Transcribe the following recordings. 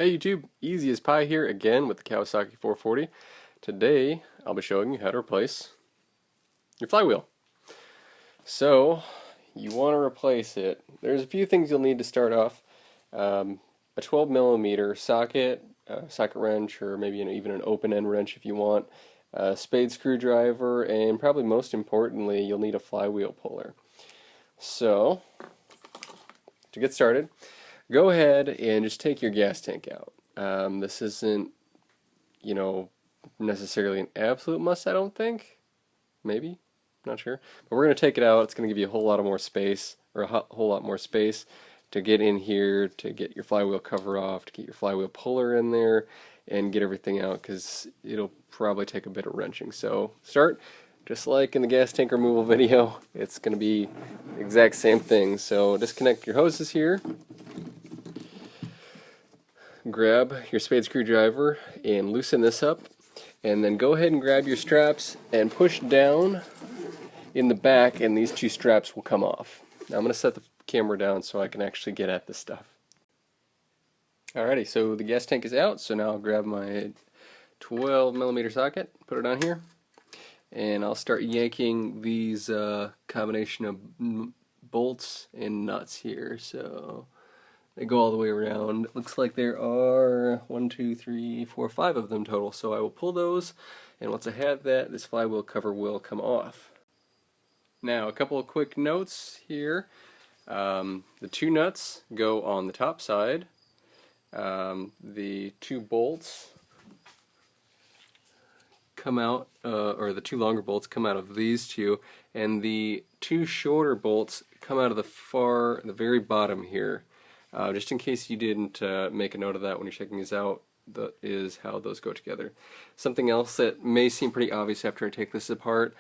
Hey YouTube, easy as pie here again with the Kawasaki 440. Today I'll be showing you how to replace your flywheel. So you want to replace it. There's a few things you'll need to start off. A 12 millimeter socket, socket wrench, or maybe even an open end wrench if you want, a spade screwdriver, and probably most importantly you'll need a flywheel puller. So to get started, go ahead and just take your gas tank out. This isn't, necessarily an absolute must, I don't think. Maybe, not sure. But we're going to take it out. It's going to give you a whole lot more space to get in here, to get your flywheel cover off, to get your flywheel puller in there, and get everything out, because it'll probably take a bit of wrenching. So start just like in the gas tank removal video. It's going to be the exact same thing. So disconnect your hoses here. Grab your spade screwdriver and loosen this up, and then go ahead and grab your straps and push down in the back, and these two straps will come off. Now I'm going to set the camera down so I can actually get at this stuff. Alrighty, so the gas tank is out, so now I'll grab my 12 millimeter socket, put it on here, and I'll start yanking these combination of bolts and nuts here. So they go all the way around. It looks like there are 1, 2, 3, 4, 5 of them total. So I will pull those, and once I have that, this flywheel cover will come off. Now, a couple of quick notes here. The two nuts go on the top side. The two bolts come out, or the two longer bolts come out of these two, and the two shorter bolts come out of the very bottom here. Just in case you didn't make a note of that when you're checking these out, that is how those go together. Something else that may seem pretty obvious after I take this apart,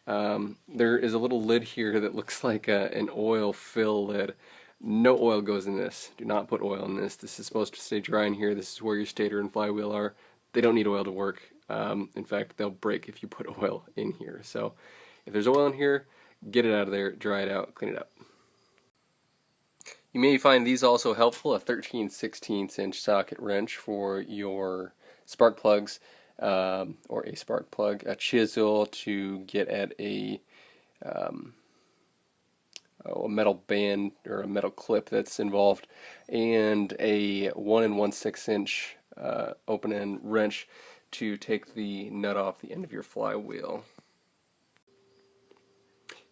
there is a little lid here that looks like an oil fill lid. No oil goes in this. Do not put oil in this. This is supposed to stay dry in here. This is where your stator and flywheel are. They don't need oil to work. In fact, they'll break if you put oil in here. So if there's oil in here, get it out of there, dry it out, clean it up. You may find these also helpful, a 13/16 inch socket wrench for your spark plugs, or a spark plug, a chisel to get at a metal band or a metal clip that's involved, and a 1 1/6 inch open end wrench to take the nut off the end of your flywheel.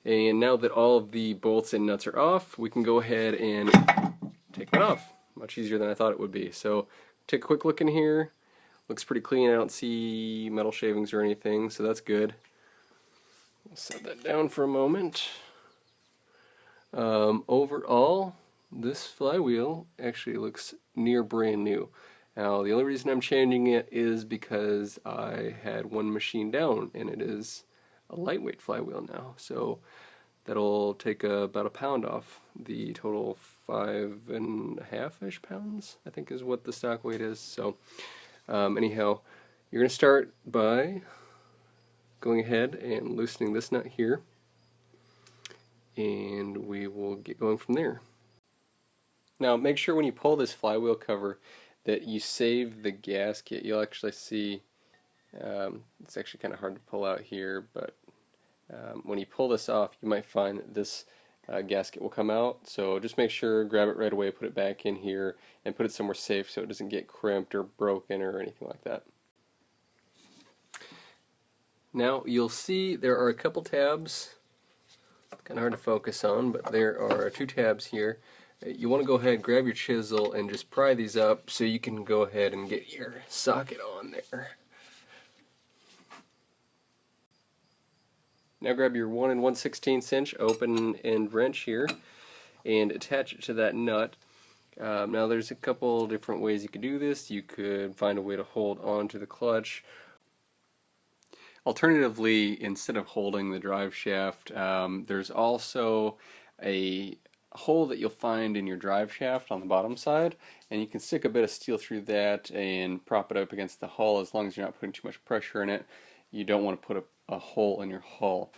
And now that all of the bolts and nuts are off, we can go ahead and take one off. Much easier than I thought it would be. So take a quick look in here. Looks pretty clean. I don't see metal shavings or anything, so that's good. We'll set that down for a moment. Overall, this flywheel actually looks near brand new. Now, the only reason I'm changing it is because I had one machine down, and it is a lightweight flywheel now, so that'll take about a pound off the total 5.5-ish pounds, I think is what the stock weight is. So anyhow, you're going to start by going ahead and loosening this nut here, and we will get going from there. Now, make sure when you pull this flywheel cover that you save the gasket. You'll actually see it's actually kind of hard to pull out here, but when you pull this off, you might find that this gasket will come out. So just make sure, grab it right away, put it back in here, and put it somewhere safe so it doesn't get crimped or broken or anything like that. Now you'll see there are a couple tabs, kind of hard to focus on, but there are two tabs here. You want to go ahead, grab your chisel, and just pry these up so you can go ahead and get your socket on there. Now grab your 1 1/16 inch open end wrench here and attach it to that nut. Now there's a couple different ways you could do this. You could find a way to hold on to the clutch. Alternatively, instead of holding the drive shaft, there's also a hole that you'll find in your drive shaft on the bottom side, and you can stick a bit of steel through that and prop it up against the hull as long as you're not putting too much pressure in it. You don't want to put a hole in your hull.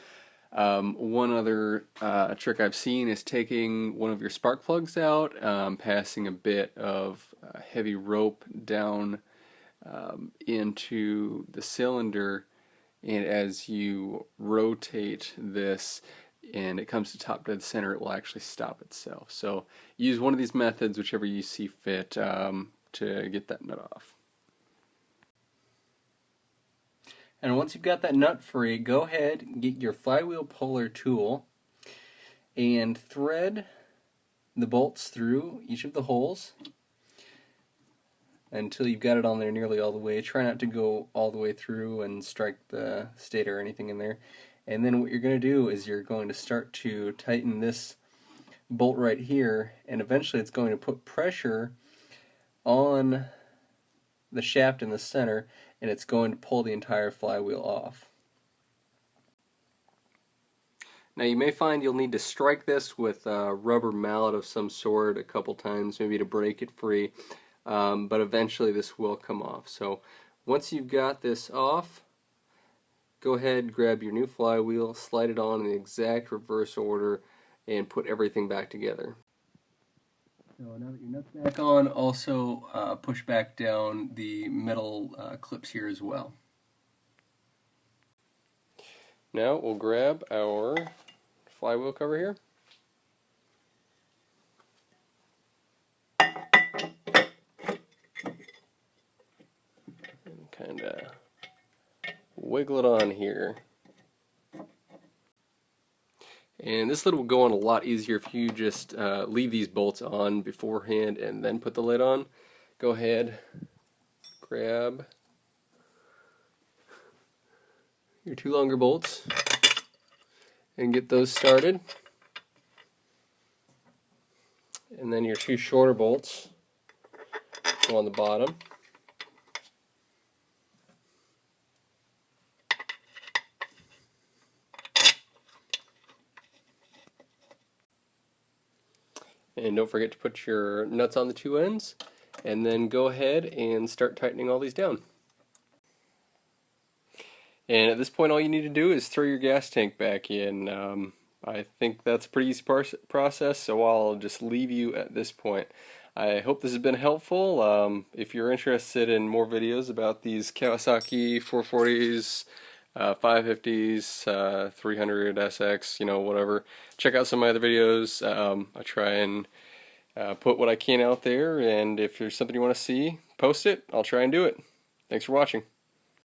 One other trick I've seen is taking one of your spark plugs out, passing a bit of heavy rope down into the cylinder, and as you rotate this and it comes to top dead center, it will actually stop itself. So use one of these methods, whichever you see fit, to get that nut off. And once you've got that nut free, go ahead and get your flywheel puller tool and thread the bolts through each of the holes until you've got it on there nearly all the way. Try not to go all the way through and strike the stator or anything in there. And then what you're going to do is you're going to start to tighten this bolt right here, and eventually it's going to put pressure on the shaft in the center, and it's going to pull the entire flywheel off. Now you may find you'll need to strike this with a rubber mallet of some sort a couple times, maybe to break it free, but eventually this will come off. So once you've got this off, go ahead, grab your new flywheel, slide it on in the exact reverse order, and put everything back together. So now that your nut's back on, also push back down the metal clips here as well. Now we'll grab our flywheel cover here. And kind of wiggle it on here. And this lid will go on a lot easier if you just leave these bolts on beforehand and then put the lid on. Go ahead, grab your two longer bolts and get those started. And then your two shorter bolts go on the bottom. And don't forget to put your nuts on the two ends, and then go ahead and start tightening all these down. And at this point all you need to do is throw your gas tank back in. I think that's a pretty easy process, so I'll just leave you at this point. I hope this has been helpful. If you're interested in more videos about these Kawasaki 440s, 550s, 300 SX, you know, whatever, check out some of my other videos. I try and put what I can out there, and if there's something you want to see, post it. I'll try and do it. Thanks for watching.